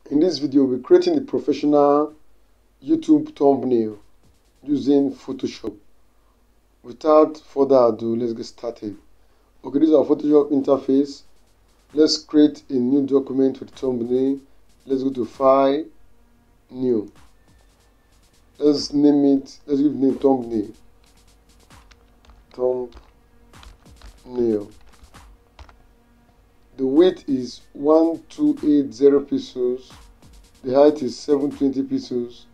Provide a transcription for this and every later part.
In this video, we're creating a professional YouTube thumbnail using Photoshop. Without further ado, let's get started. Okay, this is our Photoshop interface. Let's create a new document with thumbnail. Let's go to File, New. Let's name it, let's give name thumbnail. Thumbnail. The width is 1280 pixels, the height is 720 pixels,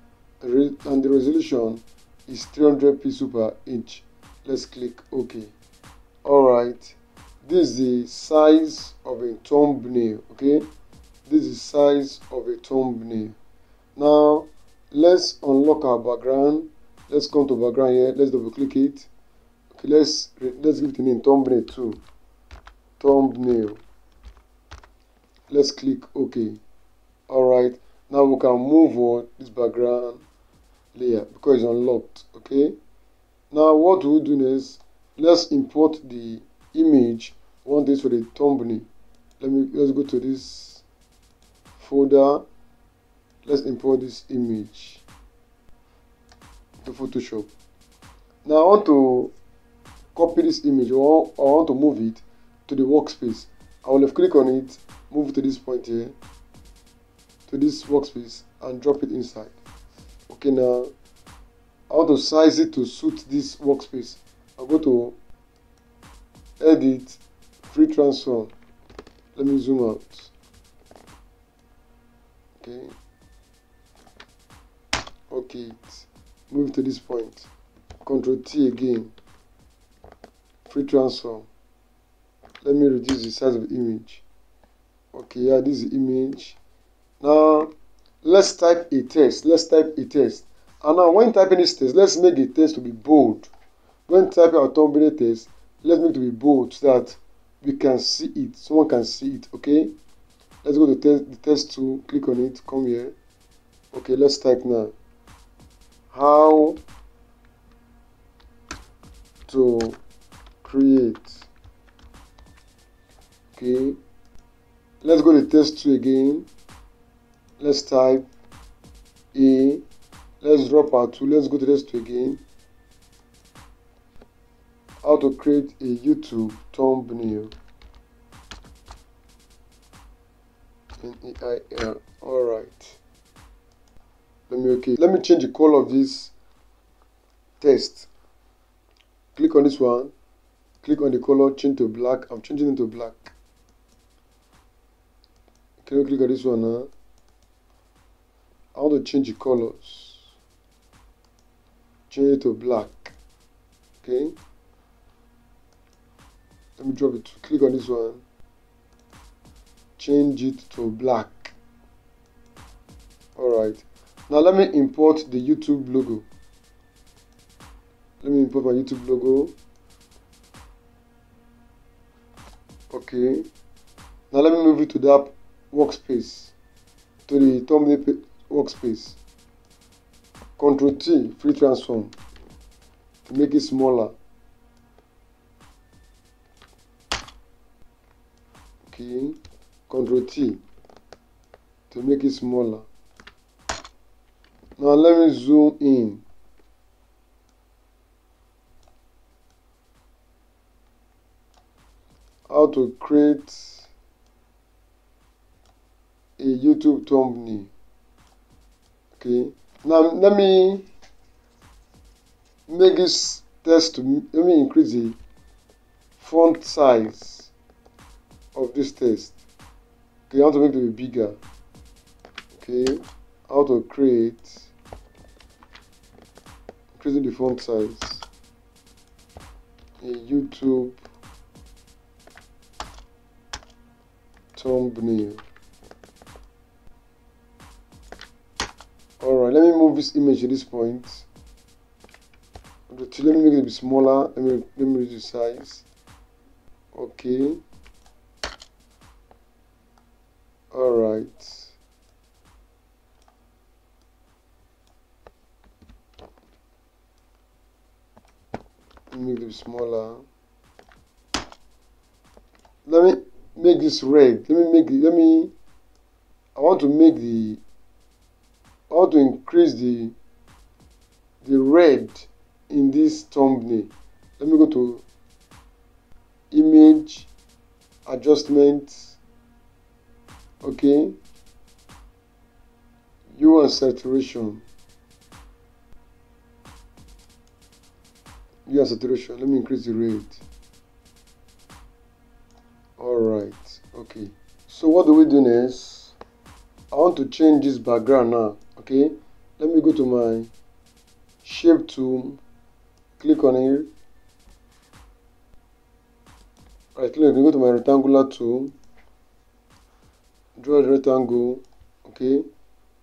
and the resolution is 300 pixels per inch. Let's click OK. Alright, this is the size of a thumbnail. Okay, this is the size of a thumbnail. Now let's unlock our background. Let's come to background here. Let's double click it. Okay, let's give it a name, thumbnail 2. Thumbnail. Let's click OK. Alright, now we can move on this background layer because it's unlocked. Okay, now what we'll do is let's import the image we want this for the thumbnail. Let's go to this folder. Let's import this image to Photoshop. Now I want to copy this image, or I want to move it to the workspace. I will left click on it, move to this point here, to this workspace, and drop it inside. Okay, now I want to size it to suit this workspace. I'll go to Edit, Free Transform. Let me zoom out. Okay, move to this point. Ctrl T again. Free Transform. Let me reduce the size of the image. Okay, yeah, this is the image. Now let's type a text. And now when typing this text, let's make the text to be bold. When typing our thumbnail text, let's make it to be bold so that we can see it. Someone can see it. Okay, let's go to the text tool, click on it, come here. Okay, let's type now. How to create. Okay, let's go to the text tool again. Let's type A. Let's drop our tool. Let's go to this tool again. How to create a YouTube thumbnail. N-E-I-L. Alright. Let me change the color of this text. Click on this one. Click on the color, change to black. I'm changing it to black. Can you click on this one now? I want to change the colors. Change it to black. Okay. Let me drop it. Click on this one. Change it to black. Alright. Now let me import the YouTube logo. Let me import my YouTube logo. Okay. Now let me move it to that workspace. To the thumbnail workspace. Ctrl T, Free Transform, to make it smaller. Okay, Ctrl T to make it smaller. Now let me zoom in. How to create a YouTube thumbnail. Okay, now let me make this text let me increase the font size of this text. Okay, I want to make it bigger. Okay, how to create, increasing the font size, a YouTube thumbnail. Alright, let me move this image to this point. Let me make it a bit smaller. Let me reduce the size. Okay. Alright. Let me make it a bit smaller. Let me make this red. I want to make the I want to increase the red in this thumbnail. Let me go to image adjustments, okay, hue and saturation, let me increase the red. All right, okay, so what do we do next? I want to change this background now. Okay, let me go to my shape tool, click on it, right click, go to my rectangular tool, draw a rectangle. Okay,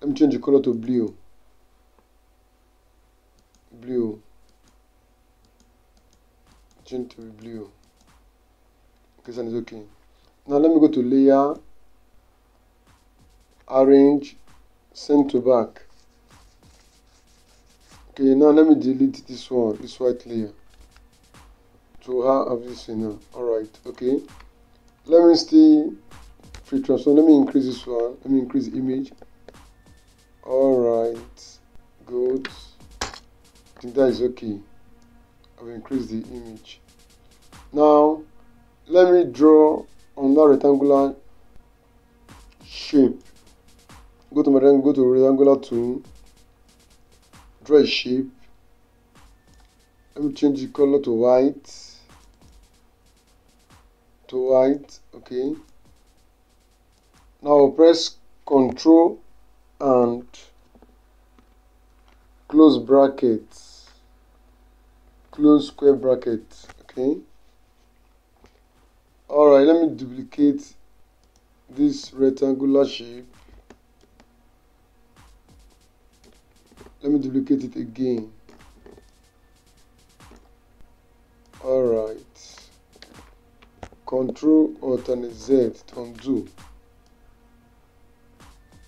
let me change the color to blue. Change to blue. Okay, and it's okay. Now let me go to layer, arrange, send to back. Okay, now let me delete this one, this white layer, to have this in now. Alright, okay, let me still free transform. Let me increase this one, let me increase the image. Alright, good, I think that is okay. I've increased the image. Now let me draw on that rectangular shape. Go to rectangular tool, draw a shape. Let me change the color to white. Okay, now press Ctrl and close brackets, close square brackets. Okay, all right, let me duplicate this rectangular shape. Let me duplicate it again. All right, Control Alternate Z to undo.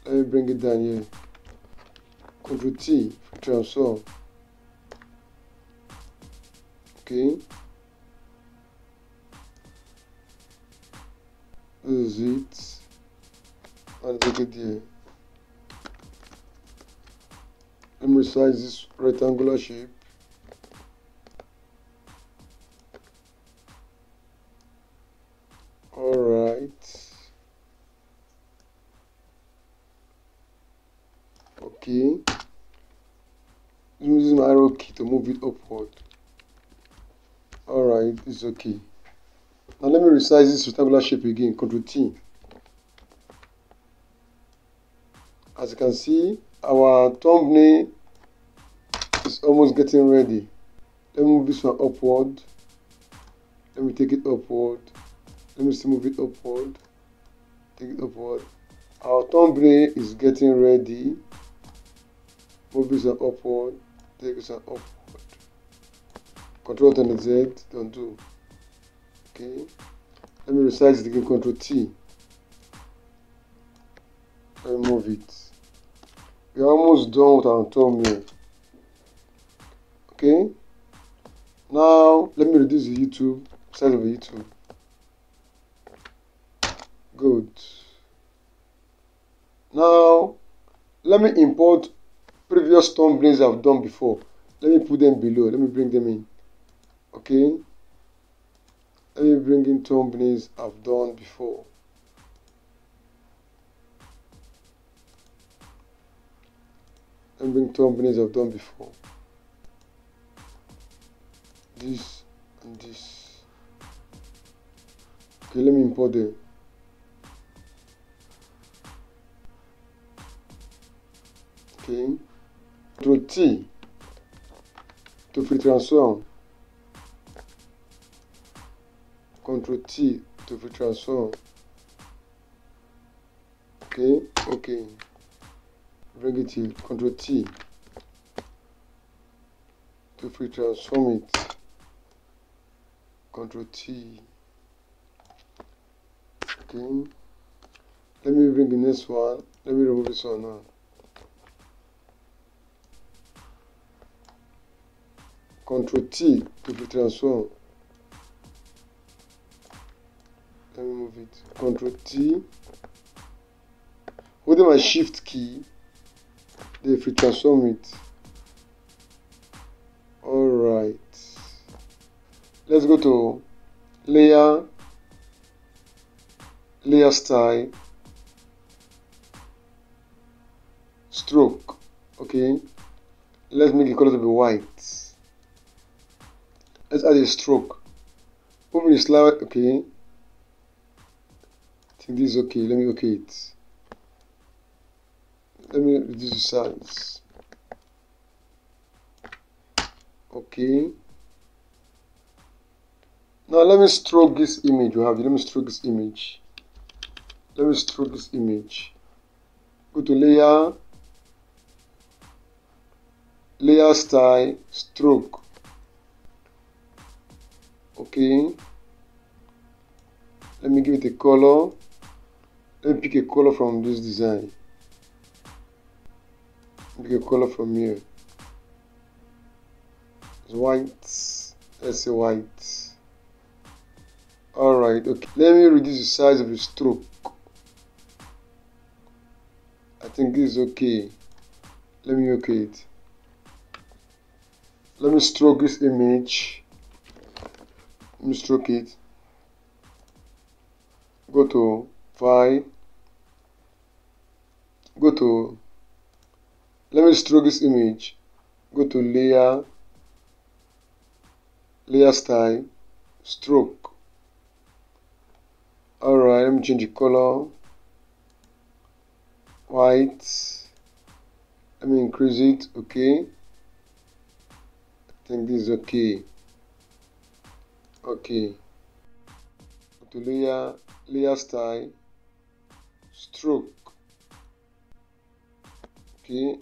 Let me bring it down here. Ctrl T for transform. Okay, this is it, and take it here. Let me resize this rectangular shape. Alright. Okay. I'm using my arrow key to move it upward. Alright, it's okay. Now let me resize this rectangular shape again. Ctrl T. As you can see, our thumbnail is almost getting ready. Let me move this one upward. Let me take it upward. Let me still move it upward. Take it upward. Our thumbnail is getting ready. Move this one upward. Take this one upward. Control Alternate Z. Don't do. Okay. Let me resize it again. Control T. Let me move it. We are almost done with our thumbnail. Okay. Now let me reduce the YouTube size of the YouTube. Good. Now let me import previous thumbnails I've done before. Let me put them below. Let me bring them in. Okay. Let me bring in thumbnails I've done before. Let me bring thumbnails I've done before. This and this. Okay, let me import them. Okay. Ctrl T to free transform. Ctrl T to free transform. Okay, okay. Bring it here. Ctrl T to free transform it. Ctrl T. Okay. Let me bring the next one. Let me remove this one now. Ctrl T to free transform. Let me move it. Ctrl T. Holding my shift key, then if we transform it. Alright, let's go to layer style, stroke. Okay, let's make the color to be white. Let's add a stroke. Open the slide. Okay, I think this is okay. Let me okay it. Let me reduce the size. Okay, now let me stroke this image. Let me stroke this image. Let me stroke this image. Go to layer style, stroke. Okay, let me give it a color. Let me pick a color from this design. Pick a color from here. It's white. Let's say white. Alright, okay. Let me reduce the size of the stroke. I think this is okay. Let me okay it. Let me stroke this image. Let me stroke it. Go to file. Go to, let me stroke this image. Go to layer style, stroke. Alright, let me change the color. White. Let me increase it. Okay, I think this is okay. Okay, go to layer style, stroke. Okay,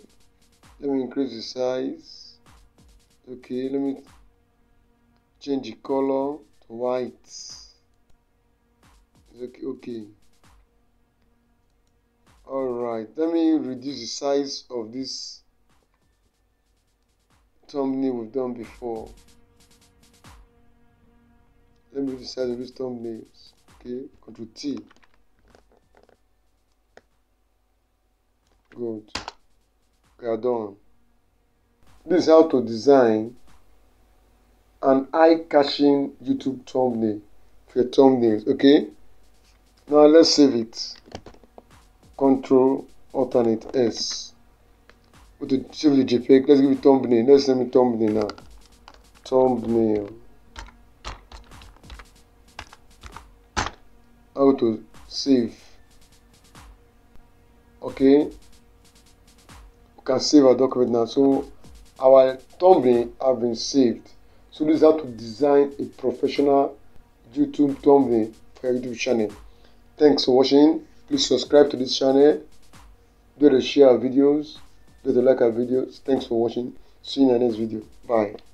let me increase the size. Okay, let me change the color to white. It's okay. Okay. Alright, let me reduce the size of this thumbnail we've done before. Let me reduce the size of these thumbnails. Okay, Ctrl T. Good. We are done. This is how to design an eye-catching YouTube thumbnail for your thumbnails. Okay, now let's save it. Control Alternate S. Go to save the JPEG. Let's give it thumbnail. Let's send me thumbnail now. Thumbnail. How to save. Okay, we can save our document now. So our thumbnail have been saved. So this is how to design a professional YouTube thumbnail for your YouTube channel. Thanks for watching. Please subscribe to this channel. Do to share our videos. Do to like our videos. Thanks for watching. See you in the next video. Bye.